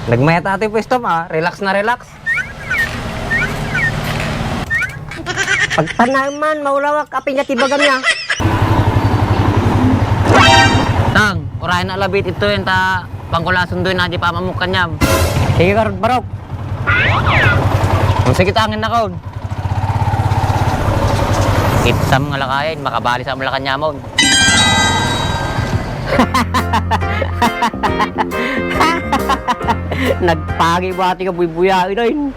Nagmayat ate pwesto ma, relax na relax. Pagpanaman, maulawak, apin niya tibagan niya. Tang, urahin na labit ito yung ta pangkulason doon na di pa mamukan niya. Sige karot barok. Kung sige tangin na kaon. Itsam nga lakayin, makabali sa mulakan niya mo. Nagpagi ba ati ka buy-buyain na yun?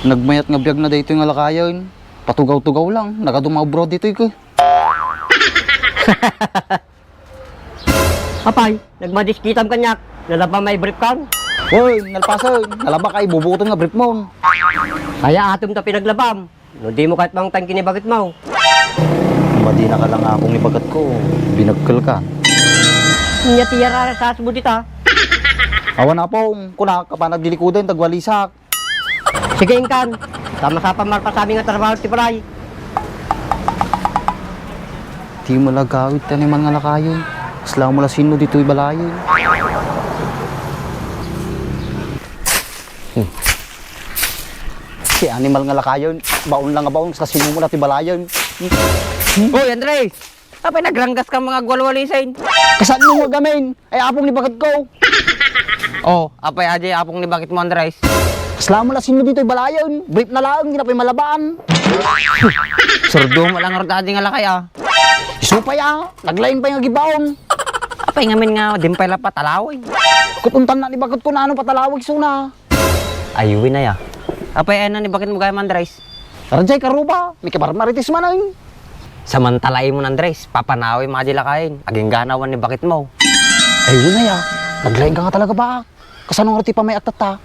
Nagmayat nga biyag na dito yung alakayon. Patugaw-tugaw lang. Nakadumaw bro dito ko. Apay, nagmadiskitam kanyak. Nalaba may brief kan. Hoy, nalpason. Nalaba kay bubuton nga brief mo. Kaya atom ta pinaglabam. No di mo kahit mang tang kinibagit mo. Madina ka lang akong ibagat ko. Binagkal ka. Nya tiyara sa asbudit ha. Awan na pong. Kuna ka pa nagdilikodan tagwalisak. Sige ingkan. Tama sa pamarpa sa aming nga trabaho ti Palay. Di mo lagawit taniman nga lakayon. Isla mo la sino dito ibalayon. Si animal nga lakayon. Baon lang nga baon. Sa sino mo la tibalayon. Hoy Andres! Apay nagranggas ka mga gwalwalisin. Kasan mo magamin? Ay apong libagat ko. Oh, apay aja apong ni bakit mo Andres? Isla mo la sino dito ibalayon. Brief na lang. Hindi na pa malabaan. Surdo mo lang rod nga lakay ah. Isupay ah. Naglain pa yung gibaon. Apay ngamin nga, di pa pa talawin. Kutuntan na libagat ko na ano patalawag suna. Ayuwin na ya. Apay ano ni bakit mo gaya Andres? Rajay karuba. May kabarmaritis man ay. Samantalay mo Andres, papanawi mga dilakayin. Aging ganawan ni bakit mo. Ayun na ya. Naglain ka nga talaga ba? Kasanong rati pa may atata.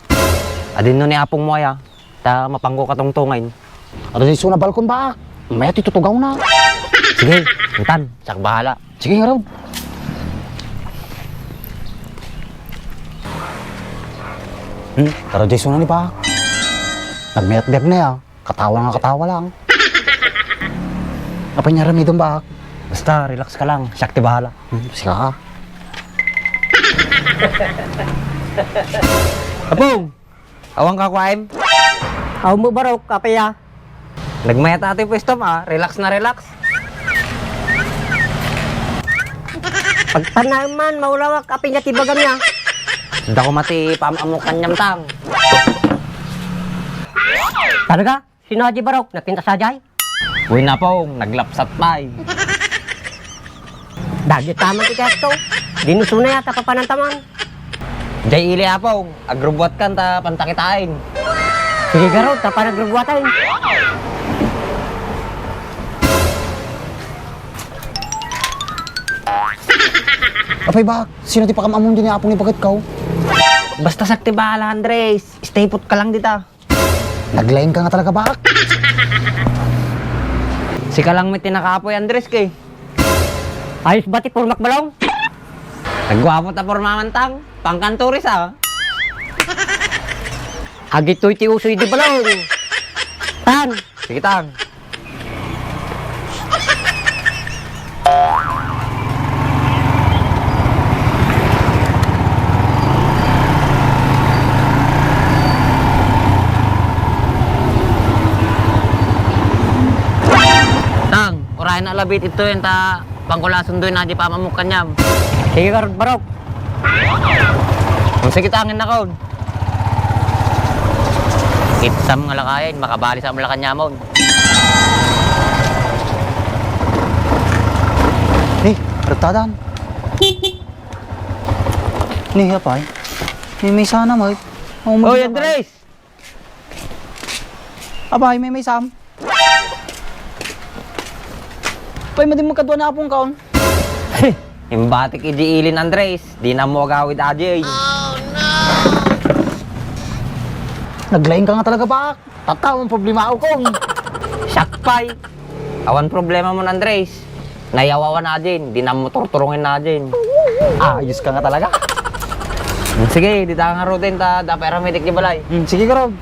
Adin no ni apong mo ya. Ta mapanggo katungtungain. Rajay suna balkon ba? May titutugaw na. Sige, intan, sak bahala. Sige nga raw. Tara Jay suna ni pa. Nagmayat-biyag na ya. Katawa nga katawa lang. Apa niya rami doon ba? Basta, relax ka lang. Sakti bahala. Sige ka. Apong! Awang ka kwaim. Aw mo barok, kapaya. Nagmayat ate pwesto ma, relax na relax. Pagpanaman, maulawak, apin niya tibagan niya. Hindi ko mati pamamukan niyam tang. Talaga? Sino Haji Barok? Nagpinta sa Jay? Uy na pong, naglapsat pa eh. Dagi taman ti Kesto. Dinusuna yata papanantaman. Jay ili apong, agrubwat kan ta pantakitain. Sige garot, tapa nagrugwatan. Apay ba? Sino ti pakamamon din ni apong ibagat ko? Basta sakti bahala Andres, stay put ka lang dita. Naglain ka nga talaga ba? Si ka lang may tinakapoy Andres kay. Ayos ba ti purmak balong? Nagwapo ta pormamantang, pangkanturis ah. Agitoy ti usoy di balong. Tan, Sige tang. Tang, urahin na labit ito yung ta pangkulason doon na di pa mamukan niya. sige garot barok. Kung sige tangin na kaon. Itsam nga lakayin, makabali sa mulakan niya mo. Ni, ragtadan. Ni, apay. May sana mo. Hoy Andres! Apay, may sam. Apay, madin magkadwa na apong kaon. Imbatik idiilin Andres, di na mo agawid ajay. Naglain ka nga talaga ba? Tataw ang problema ako kong. Sakpay. Awan problema mo Andres. Nayawawan na din, di na mo turturungin na din. Ayos ka nga talaga. Sige, di ta nga rutin ta, da paramedic di balay. Sige ka Rob.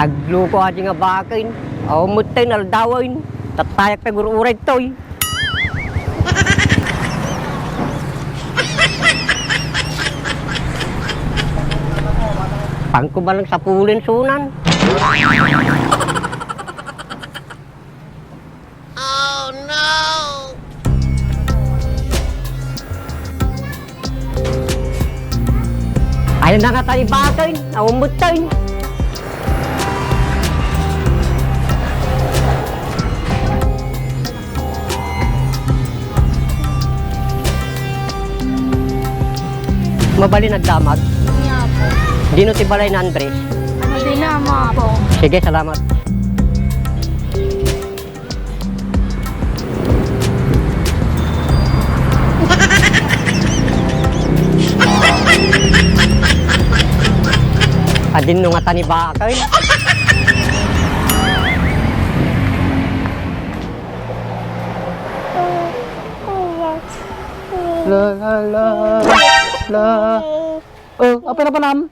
Nagluko aja nga bakin. Aw mutay naldawin. Tatayak pa gururay toy. Pangkubalang sa pulin sunan. Ayaw na nga tayo bakin. Aw mutay. Mabali nagdamag. Nga po. Dino ti balay na Andres. Ano din na mga po? Sige, salamat. Adin nung nga tani bakay. Oh, apa na pa nam?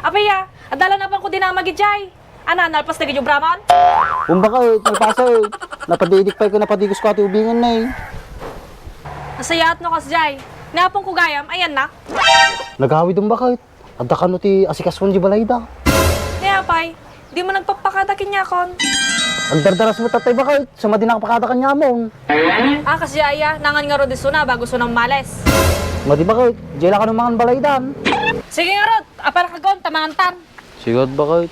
Apaya, adala na pang ko din ang magijay. Ana, nalpas na yung braman? Umbaka nagpasa napadidik pa ko napadigos ko ati ubingan na eh. Nasayat no kasjay. Napong ko gayam, ayan na. Nagawid umbaka adda ka no ti asikason di balayda. Kaya pay, di mo nagpapakadakin niya kon. Ang dardaras mo tatay bakit sumadi na kapakada kanya mo. Ah, kasjaya, nangan nga rodiso na bago sunang males. Madi bakit jela ka no mangan balaydan. Sige nga rod, apara kagon, tamangan. Sigod bakit?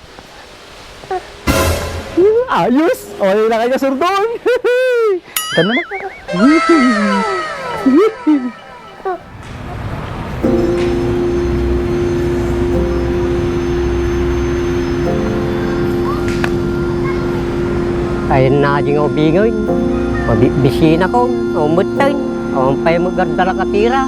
Ayos! Okay na kayo surdon! Ganun na. Ayun na aja nga ubingoy. Bisina ko, umutay. Ang pay magardala katira.